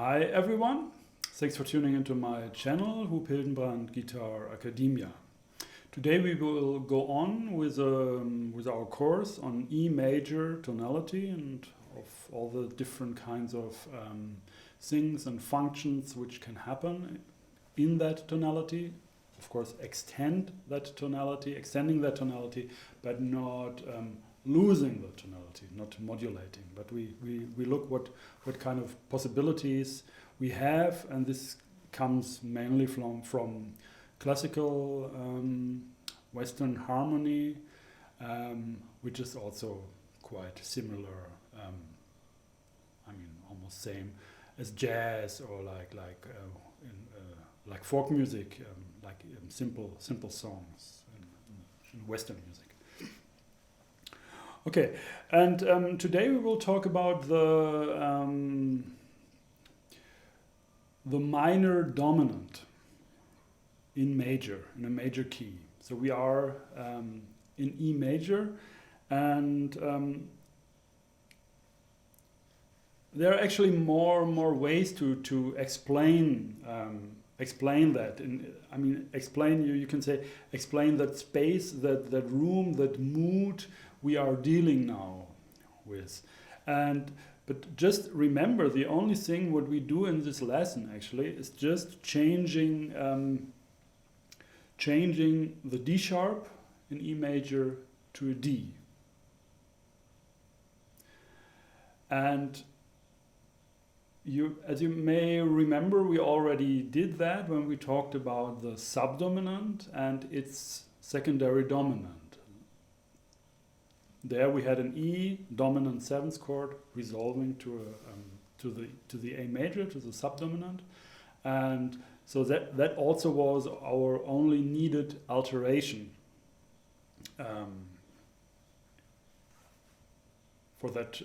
Hi everyone, thanks for tuning into my channel, Huub Hildenbrand Guitar Academia. Today we will go on with our course on E major tonality and of all the different kinds of things and functions which can happen in that tonality. Of course, extending that tonality, but not losing the tonality, not modulating. But we look what kind of possibilities we have, and this comes mainly from classical Western harmony, which is also quite similar. Almost same as jazz or like folk music, simple songs in Western music. Okay, and today we will talk about the minor dominant in a major key. So we are in E major, and there are actually more ways to explain that. You can say explain that space, that room, that mood we are dealing now with. But just remember, the only thing what we do in this lesson actually is just changing the D sharp in E major to a D. And as you may remember, we already did that when we talked about the subdominant and its secondary dominant. There we had an E dominant 7th chord resolving to the A major, to the subdominant, and so that also was our only needed alteration for that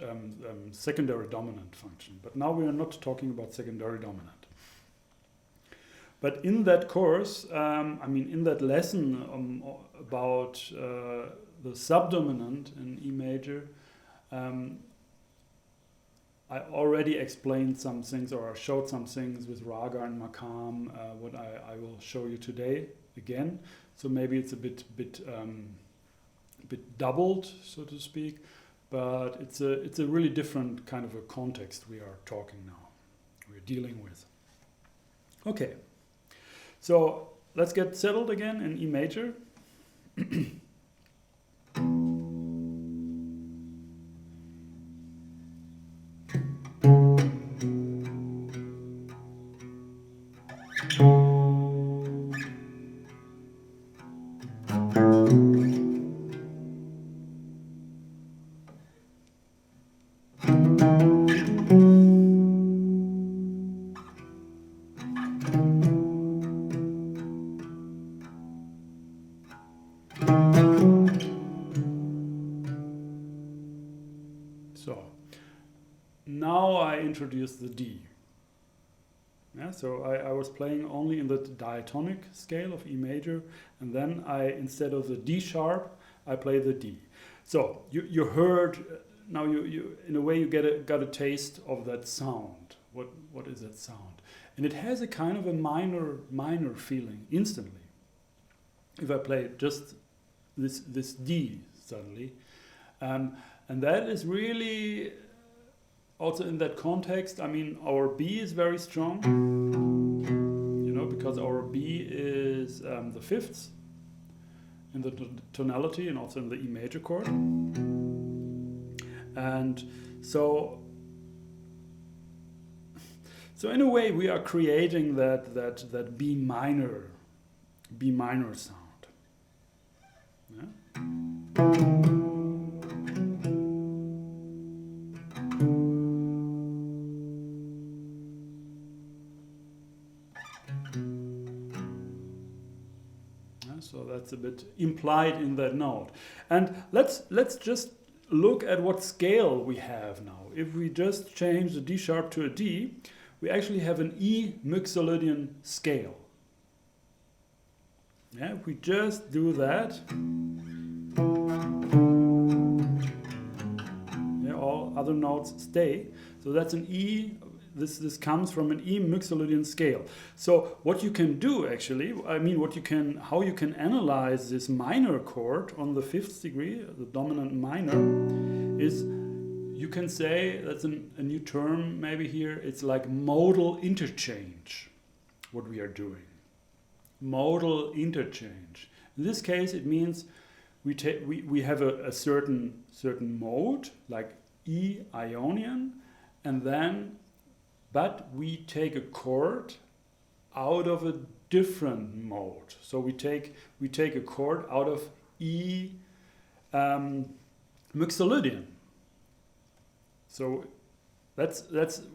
secondary dominant function. But now we are not talking about secondary dominant. But in that course, in that lesson about the subdominant in E major, I already explained some things, or showed some things with raga and makam, what I will show you today again. So maybe it's a bit doubled, so to speak, but it's a really different kind of a context we are talking now, we're dealing with. Okay, so let's get settled again in E major. So now I introduce the D. Yeah, so I was playing only in the diatonic scale of E major, and then instead of the D sharp, I play the D. So you heard, now you in a way you got a taste of that sound. What is that sound? And it has a kind of a minor feeling instantly. If I play just this D suddenly, and that is really also in that context. Our B is very strong, because our B is the 5th in the tonality and also in the E major chord. And so in a way we are creating that B minor sound. Yeah? So that's a bit implied in that note. And let's just look at what scale we have now. If we just change the D sharp to a D, we actually have an E Mixolydian scale. Yeah, if we just do that, yeah, all other notes stay. So that's an E this comes from an E Mixolydian scale. So what you can do actually, how you can analyze this minor chord on the 5th degree, the dominant minor, is you can say, that's a new term maybe here, it's like modal interchange, what we are doing. Modal interchange. In this case, it means we have a certain mode, like E Ionian, and then, but we take a chord out of a different mode. So we take a chord out of E Mixolydian. So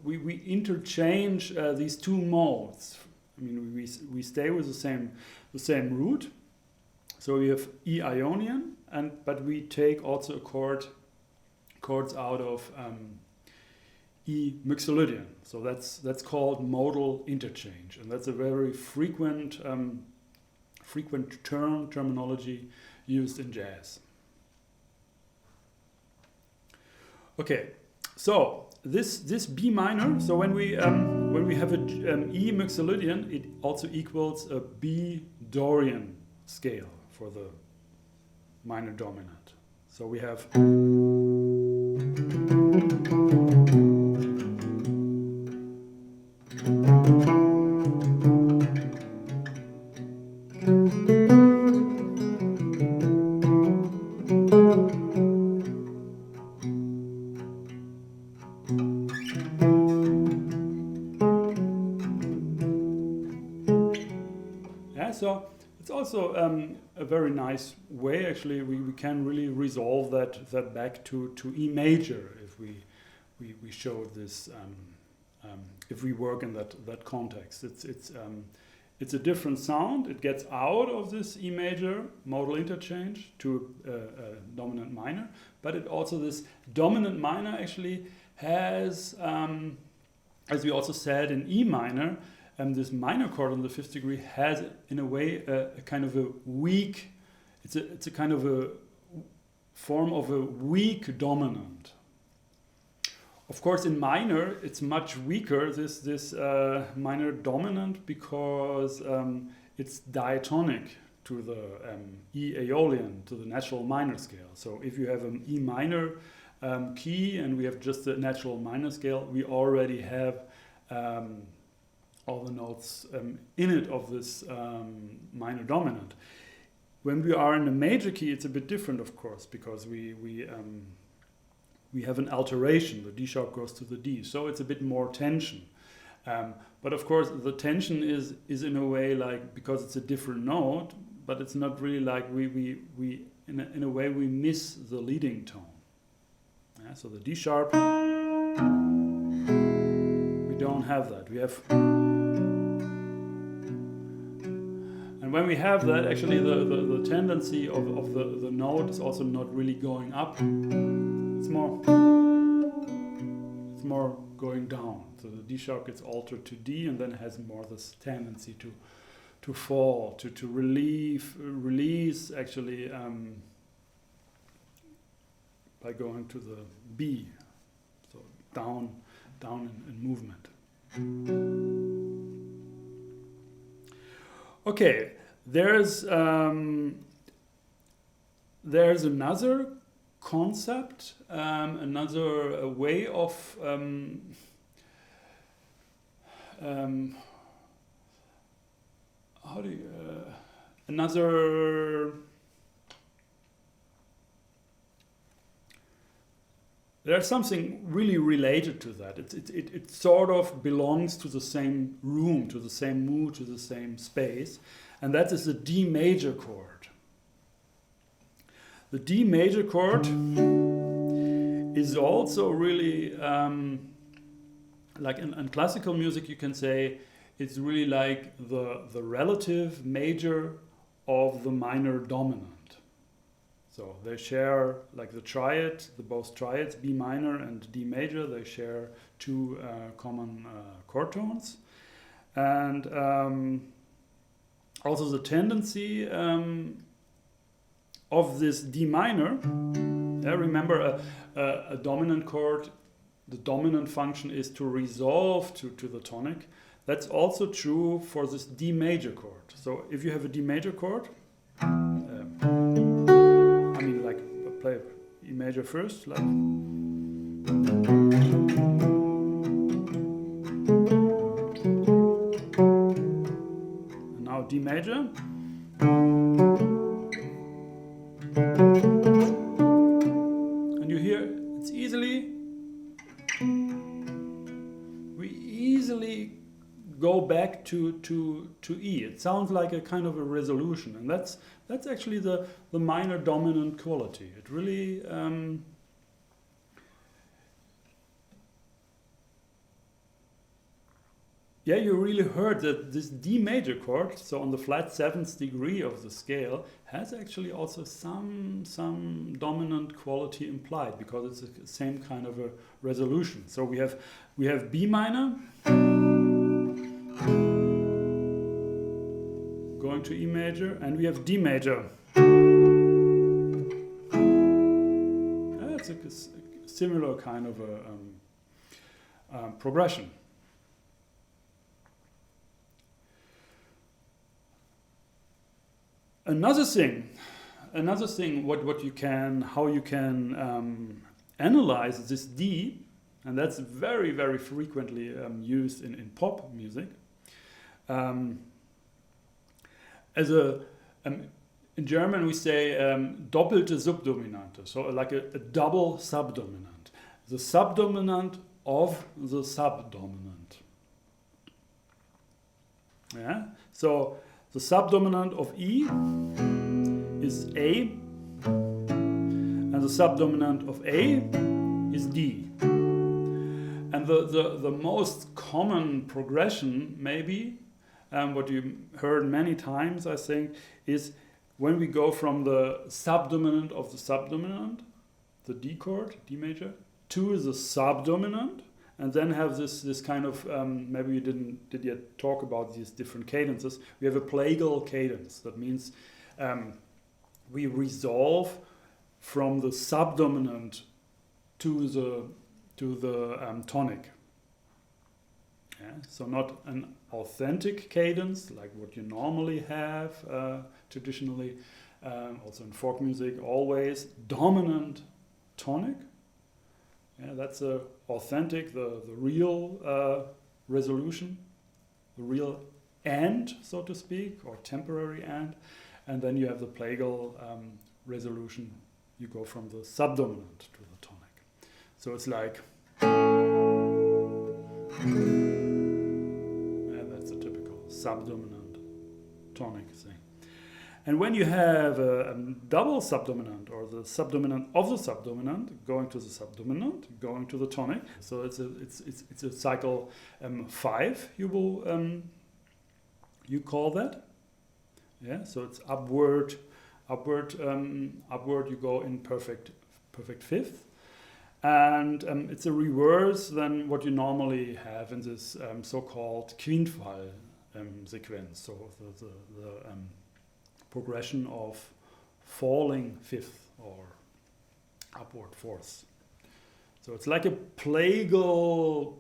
we interchange these two modes. I mean, we stay with the same root. So we have E Ionian, but we take also chords out of E Mixolydian. So that's called modal interchange, and that's a very frequent terminology used in jazz. Okay, so this B minor. So when we have a E Mixolydian, it also equals a B Dorian scale for the minor dominant. So we have so it's also a very nice way. Actually, we can really resolve that back to E major if we show this. If we work in that context, it's a different sound. It gets out of this E major modal interchange to a dominant minor, but it also, this dominant minor actually has, as we also said in E minor, this minor chord on the 5th degree has, in a way, a kind of a weak. It's a kind of a form of a weak dominant. Of course, in minor, it's much weaker, this minor dominant, because it's diatonic to the E Aeolian, to the natural minor scale. So if you have an E minor key and we have just the natural minor scale, we already have all the notes in it of this minor dominant. When we are in a major key, it's a bit different, of course, because we have an alteration. The D sharp goes to the D, so it's a bit more tension. But of course, the tension is in a way like, because it's a different note, but it's not really like we in a way we miss the leading tone. Yeah, so the D sharp, we don't have that. We have. And when we have that, actually the tendency of the note is also not really going up. It's more going down. So the D sharp gets altered to D, and then it has more this tendency to fall, to release actually by going to the B. So down in movement. Okay, there's another concept, another way of there's something really related to that. It sort of belongs to the same room, to the same mood, to the same space, and that is the D major chord. The D major chord is also really, like in classical music, you can say it's really like the relative major of the minor dominant. So they share, like the triad, both triads, B minor and D major, they share two common chord tones. And also the tendency of this D minor, remember a dominant chord the dominant function is to resolve to the tonic. That's also true for this D major chord. So if you have a D major chord, I mean, like play E major first, like. And now D major. And you hear it's we easily go back to E. It sounds like a kind of a resolution, and that's actually the minor dominant quality. It really yeah, you really heard that this D major chord, so on the flat 7th degree of the scale, has actually also some dominant quality implied, because it's the same kind of a resolution. So we have B minor going to E major, and we have D major. It's a similar kind of a progression. Another thing, how you can analyze this D, and that's very, very frequently used in pop music. In German we say doppelte Subdominante, so like a double subdominant, the subdominant of the subdominant. Yeah, so the subdominant of E is A, and the subdominant of A is D. And the most common progression, maybe, what you heard many times, I think, is when we go from the subdominant of the subdominant, the D chord, D major, to the subdominant, and then have this kind of, maybe we did yet talk about these different cadences. We have a plagal cadence. That means we resolve from the subdominant to the tonic. Yeah? So not an authentic cadence like what you normally have traditionally, also in folk music, always dominant tonic. Yeah, that's authentic, the real resolution, the real end, so to speak, or temporary end. And then you have the plagal resolution. You go from the subdominant to the tonic. So it's like, yeah, that's a typical subdominant tonic thing. And when you have a double subdominant, or the subdominant of the subdominant, going to the subdominant, going to the tonic, so it's a cycle 5. You call that, yeah. So it's upward. You go in perfect fifth, and it's a reverse than what you normally have in this so-called Quintfall sequence. So the progression of falling fifth or upward fourth. So it's like a plagal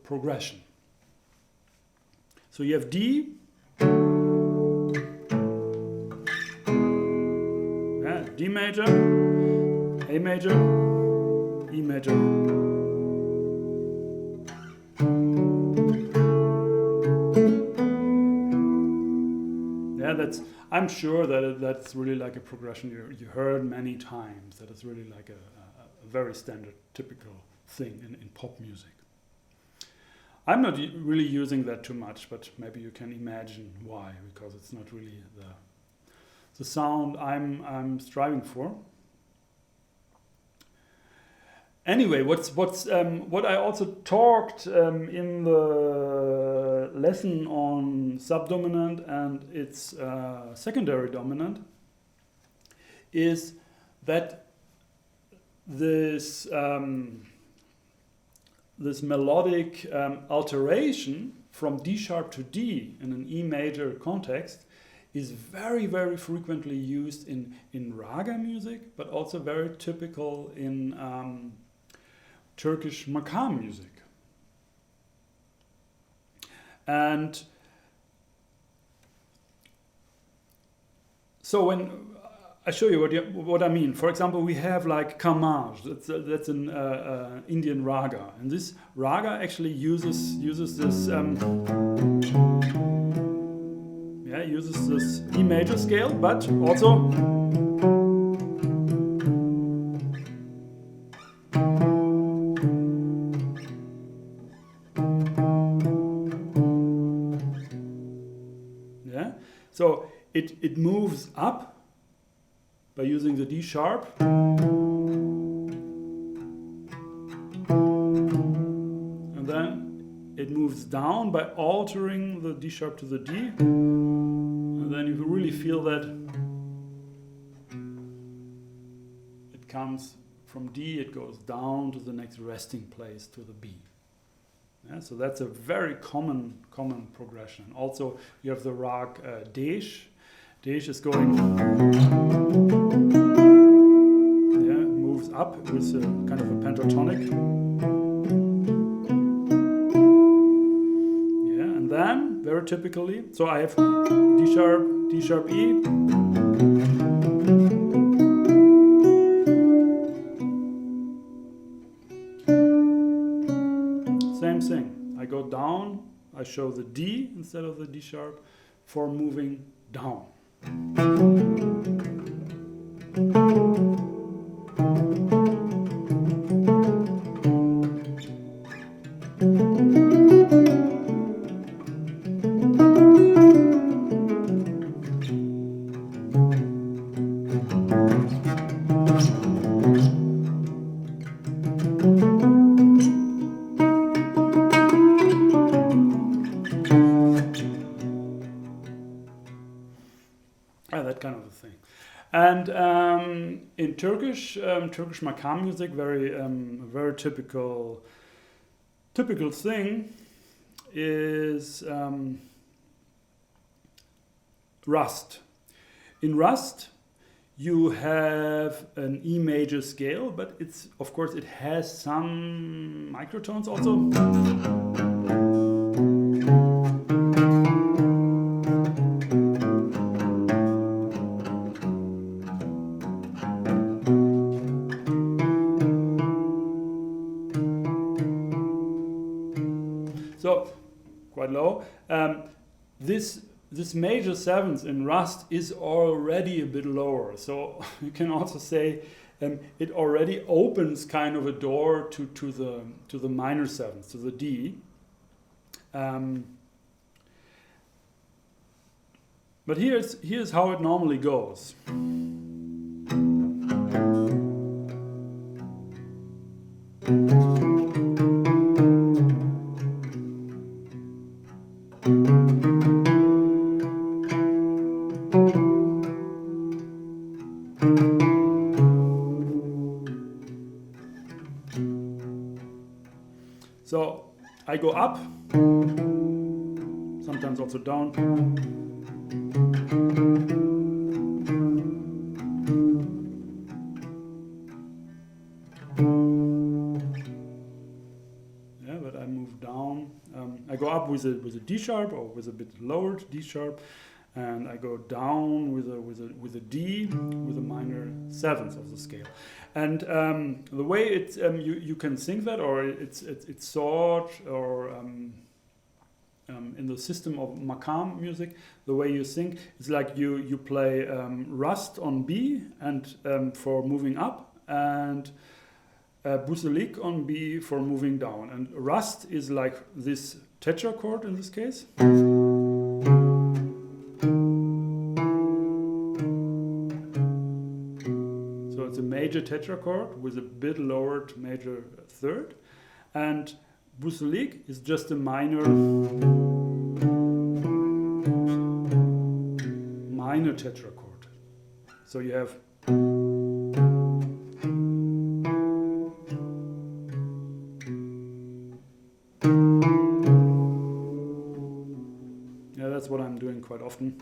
progression. So you have D, yeah, D major, A major, E major. Yeah, I'm sure that's really like a progression you heard many times. That is really like a very standard, typical thing in pop music. I'm not really using that too much, but maybe you can imagine why, because it's not really the sound I'm striving for. Anyway, what I also talked in the lesson on subdominant and its secondary dominant is that this melodic alteration from D sharp to D in an E major context is very, very frequently used in raga music, but also very typical in Turkish makam music. And so when I show you what I mean, for example, we have like Kamaj, that's an Indian raga, and this raga actually uses this uses this E major scale, but also so it moves up by using the D sharp, and then it moves down by altering the D sharp to the D, and then you can really feel that it comes from D, it goes down to the next resting place, to the B. Yeah, so that's a very common progression. Also, you have the rag Desh. Desh is going, moves up with a kind of a pentatonic. Yeah, and then very typically, so I have D sharp, E. Same thing. I go down, I show the D instead of the D sharp for moving down. That kind of a thing. And in Turkish makam music, very typical thing is Rust. In Rust, you have an E major scale, but of course it has some microtones also. So, quite low. This major seventh in Rust is already a bit lower. So you can also say it already opens kind of a door to the minor seventh, to the D. But here's how it normally goes. So I go up, sometimes also down. Yeah, but I move down. I go up with a D sharp or with a bit lowered D sharp, and I go down with a D with a minor seventh of the scale. And the way it's you can think that, or it's thought, or in the system of makam music, the way you think is like you play Rust on B and for moving up, and Buselik on B for moving down. And Rust is like this tetrachord in this case. It's a major tetrachord with a bit lowered major third, and Buselik is just a minor tetrachord. So you have that's what I'm doing quite often.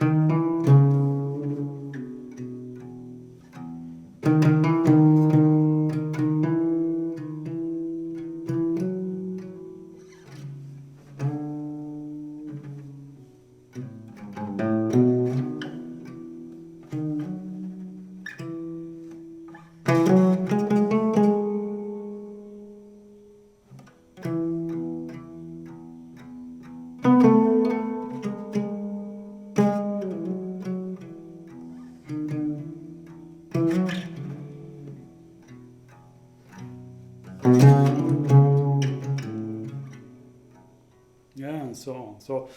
yeah, and so on. So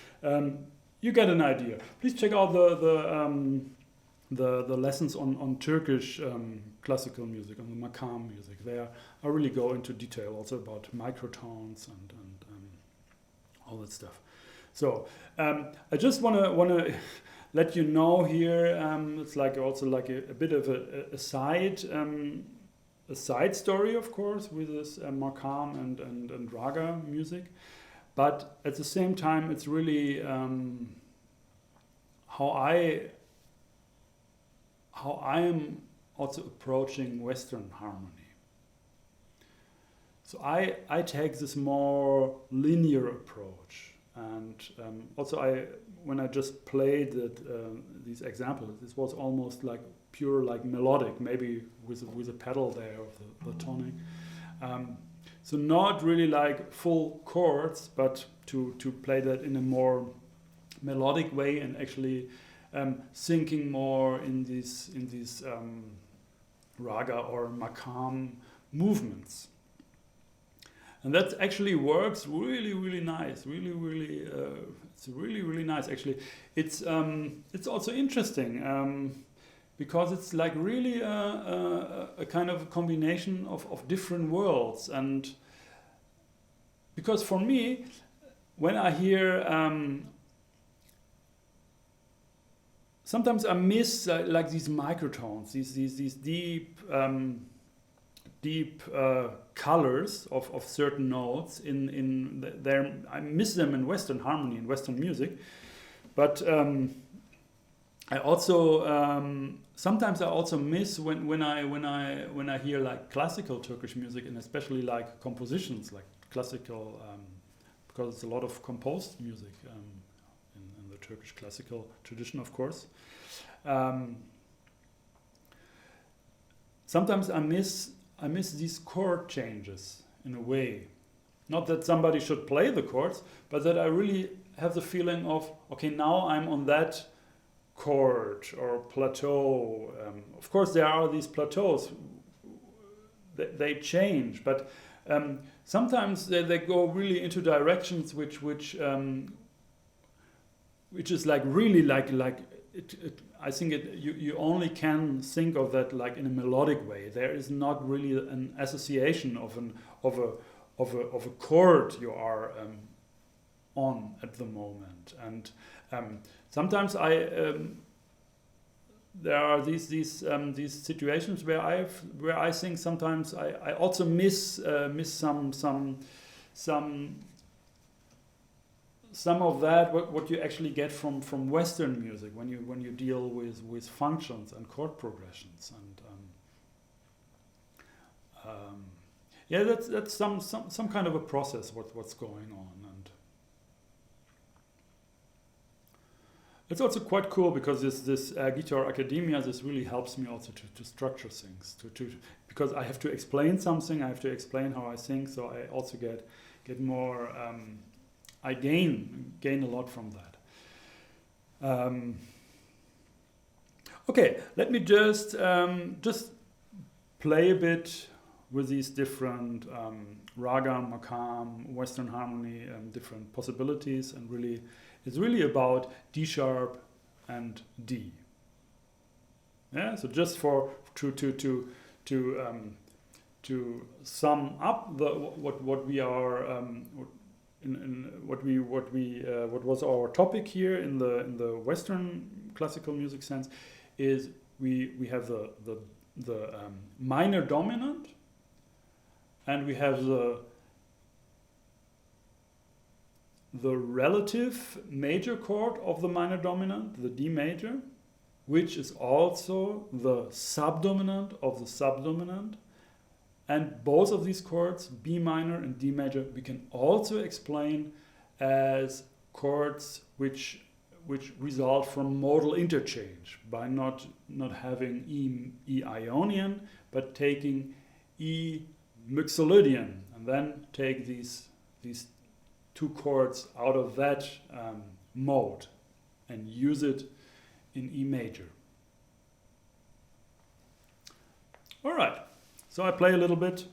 you get an idea. Please check out the lessons on Turkish classical music, on the makam music. There I really go into detail also about microtones and all that stuff. So I just wanna let you know here. It's like also like a bit of a side story, of course, with this makam and raga music. But at the same time, it's really how I am also approaching Western harmony. So I take this more linear approach, and also when I just played these examples, this was almost like pure like melodic, maybe with a pedal there of the tonic. So not really like full chords, but to play that in a more melodic way and actually sinking more in these raga or makam movements. And that actually works really nice. It's really nice. Actually, it's also interesting because it's like really a kind of combination of different worlds. And because for me, when I hear sometimes I miss like these microtones, these deep colors of certain notes in there. I miss them in Western harmony, in Western music, but I also sometimes I also miss when I hear like classical Turkish music, and especially like compositions like classical, because it's a lot of composed music in the Turkish classical tradition, of course. Sometimes I miss these chord changes in a way. Not that somebody should play the chords, but that I really have the feeling of, okay, now I'm on that chord or plateau. Of course, there are these plateaus. They change, but sometimes they go really into directions which is like really like it. I think you only can think of that like in a melodic way. There is not really an association of a chord you are on at the moment. And sometimes there are these situations where I think sometimes I also miss some of that what you actually get from Western music when you deal with functions and chord progressions, and yeah, that's some kind of a process what's going on. And it's also quite cool because this Guitar Academia, this really helps me also to structure things, because I have to explain something, I have to explain how I think, so I also get more. I gain a lot from that. Okay, let me just play a bit with these different raga, makam, Western harmony, different possibilities, and really, it's really about D sharp and D. Yeah, so just to sum up what we are. What was our topic here in the Western classical music sense is we have the minor dominant, and we have the relative major chord of the minor dominant, the D major, which is also the subdominant of the subdominant. And both of these chords, B minor and D major, we can also explain as chords which result from modal interchange by not having E Ionian, but taking E Mixolydian, and then take these two chords out of that mode and use it in E major. All right. So I play a little bit.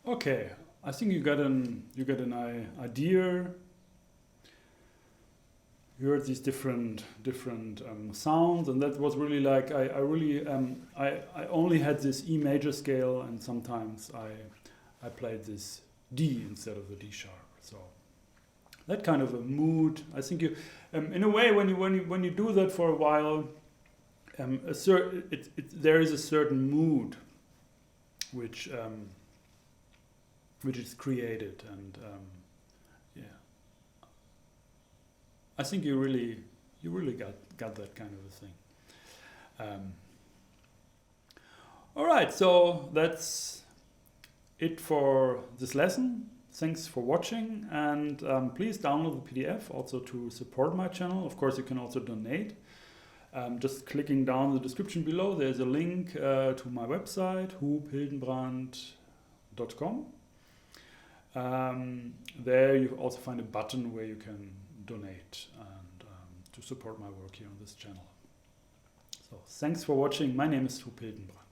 Okay, I think you got an idea. You heard these different sounds, and that was really like I only had this E major scale, and sometimes I played this D instead of the D sharp. So that kind of a mood. I think you, in a way, when you do that for a while, there is a certain mood which is created, and yeah, I think you really got that kind of a thing. All right, so that's it for this lesson. Thanks for watching, and please download the PDF also to support my channel. Of course, you can also donate. Just clicking down the description below, there's a link to my website, hupildenbrand.com. There you also find a button where you can donate and to support my work here on this channel. So thanks for watching. My name is Hildenbrand.